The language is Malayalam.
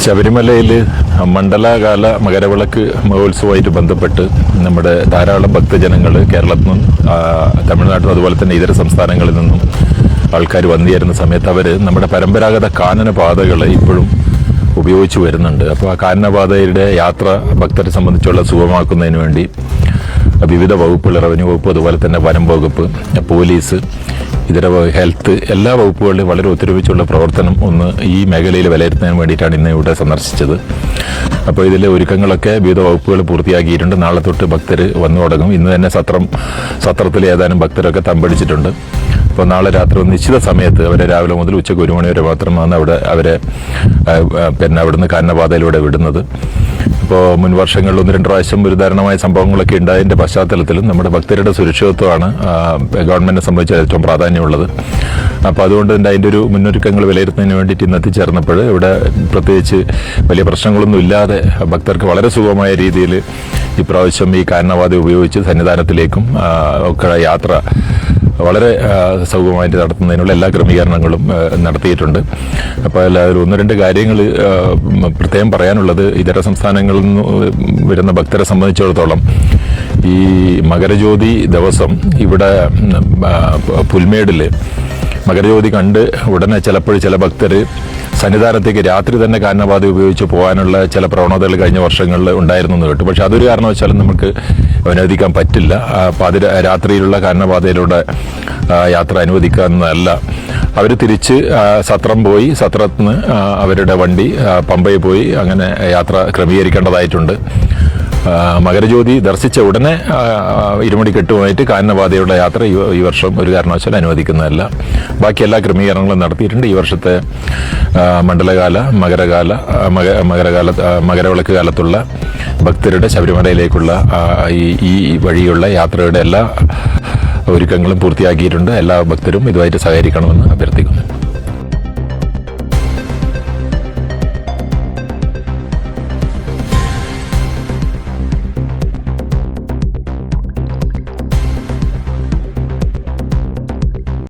ശബരിമലയിൽ മണ്ഡലകാല മകരവിളക്ക് മഹോത്സവമായിട്ട് ബന്ധപ്പെട്ട് നമ്മുടെ ധാരാളം ഭക്തജനങ്ങൾ കേരളത്തിൽ നിന്നും തമിഴ്നാട്ടിൽ നിന്നും അതുപോലെ തന്നെ ഇതര സംസ്ഥാനങ്ങളിൽ നിന്നും ആൾക്കാർ വന്നു ചേരുന്ന സമയത്ത് അവർ നമ്മുടെ പരമ്പരാഗത കാനന പാതകൾ ഇപ്പോഴും ഉപയോഗിച്ച് വരുന്നുണ്ട്. അപ്പോൾ ആ കാനനപാതയുടെ യാത്ര ഭക്തരെ സംബന്ധിച്ചുള്ള സുഗമമാക്കുന്നതിന് വേണ്ടി വിവിധ വകുപ്പുകൾ, റവന്യൂ വകുപ്പ്, അതുപോലെ തന്നെ വനം വകുപ്പ്, പോലീസ്, ഇതര ഹെൽത്ത്, എല്ലാ വകുപ്പുകളിലും വളരെ ഒത്തൊരുമിച്ചുള്ള പ്രവർത്തനം ഒന്ന് ഈ മേഖലയിൽ വിലയിരുത്താൻ വേണ്ടിയിട്ടാണ് ഇന്ന് ഇവിടെ സന്ദർശിച്ചത്. അപ്പോൾ ഇതിലെ ഒരുക്കങ്ങളൊക്കെ വിവിധ വകുപ്പുകൾ പൂർത്തിയാക്കിയിട്ടുണ്ട്. നാളെ തൊട്ട് ഭക്തർ വന്നു തുടങ്ങും. ഇന്ന് തന്നെ സത്രത്തിൽ ഏതാനും ഭക്തരൊക്കെ തമ്പടിച്ചിട്ടുണ്ട്. അപ്പോൾ നാളെ രാത്രി നിശ്ചിത സമയത്ത് അവരെ രാവിലെ മുതൽ ഉച്ചയ്ക്ക് 1 മണി വരെ മാത്രമാണ് അവരെ അവിടുന്ന് കാനനപാതയിലൂടെ വിടുന്നത്. ഇപ്പോൾ മുൻ വർഷങ്ങളിൽ 1-2 പ്രാവശ്യം ഒരു ദാരുണമായ സംഭവങ്ങളൊക്കെ ഉണ്ടായതിൻ്റെ പശ്ചാത്തലത്തിലും നമ്മുടെ ഭക്തരുടെ സുരക്ഷിതത്വമാണ് ഗവൺമെന്റിനെ സംബന്ധിച്ച് ഏറ്റവും പ്രാധാന്യമുള്ളത്. അപ്പോൾ അതുകൊണ്ട് തന്നെ അതിൻ്റെ ഒരു മുന്നൊരുക്കങ്ങൾ വിലയിരുത്തുന്നതിന് വേണ്ടിയിട്ട് ഇന്ന് എത്തിച്ചേർന്നപ്പോൾ ഇവിടെ പ്രത്യേകിച്ച് വലിയ പ്രശ്നങ്ങളൊന്നും ഇല്ലാതെ ഭക്തർക്ക് വളരെ സുഗമമായ രീതിയിൽ ഇപ്രാവശ്യം ഈ കാനനപാത ഉപയോഗിച്ച് സന്നിധാനത്തിലേക്കും ഒക്കെ യാത്ര വളരെ സൗകര്യമായിട്ട് നടത്തുന്നതിനുള്ള എല്ലാ ക്രമീകരണങ്ങളും നടത്തിയിട്ടുണ്ട്. അപ്പോൾ എല്ലാവരും 1-2 കാര്യങ്ങൾ പ്രത്യേകം പറയാനുള്ളത്, ഇതര സംസ്ഥാനങ്ങളിൽ നിന്ന് വരുന്ന ഭക്തരെ സംബന്ധിച്ചിടത്തോളം ഈ മകരജ്യോതി ദിവസം ഇവിടെ പുൽമേടിൽ മകരജ്യോതി കണ്ട് ഉടനെ ചില ഭക്തർ സന്നിധാനത്തേക്ക് രാത്രി തന്നെ കാനനപാത ഉപയോഗിച്ച് പോകാനുള്ള ചില പ്രവണതകൾ കഴിഞ്ഞ വർഷങ്ങളിൽ ഉണ്ടായിരുന്നു എന്ന് കേട്ടു. പക്ഷെ അതൊരു കാരണവശാലും നമുക്ക് അനുവദിക്കാൻ പറ്റില്ല. രാത്രിയിലുള്ള കാനനപാതയിലൂടെ യാത്ര അനുവദിക്കാവുന്നതല്ല. അവർ തിരിച്ച് സത്രം പോയി, സത്രത്തിൽ നിന്ന് അവരുടെ വണ്ടി പമ്പയിൽ പോയി അങ്ങനെ യാത്ര ക്രമീകരിക്കേണ്ടതായിട്ടുണ്ട്. മകരജ്യോതി ദർശിച്ച ഉടനെ ഇരുമുടിക്കെട്ടുമായിട്ട് കാനനപാതയുടെ യാത്ര ഈ വർഷം ഒരു കാരണവശാലും അനുവദിക്കുന്നതല്ല. ബാക്കി എല്ലാ ക്രമീകരണങ്ങളും നടത്തിയിട്ടുണ്ട്. ഈ വർഷത്തെ മണ്ഡലകാല മകരവിളക്ക് കാലത്തുള്ള ഭക്തരുടെ ശബരിമലയിലേക്കുള്ള ഈ വഴിയുള്ള യാത്രയുടെ എല്ലാ ഒരുക്കങ്ങളും പൂർത്തിയാക്കിയിട്ടുണ്ട്. എല്ലാ ഭക്തരും ഇതുമായിട്ട് സഹകരിക്കണമെന്ന് അഭ്യർത്ഥിക്കുന്നു.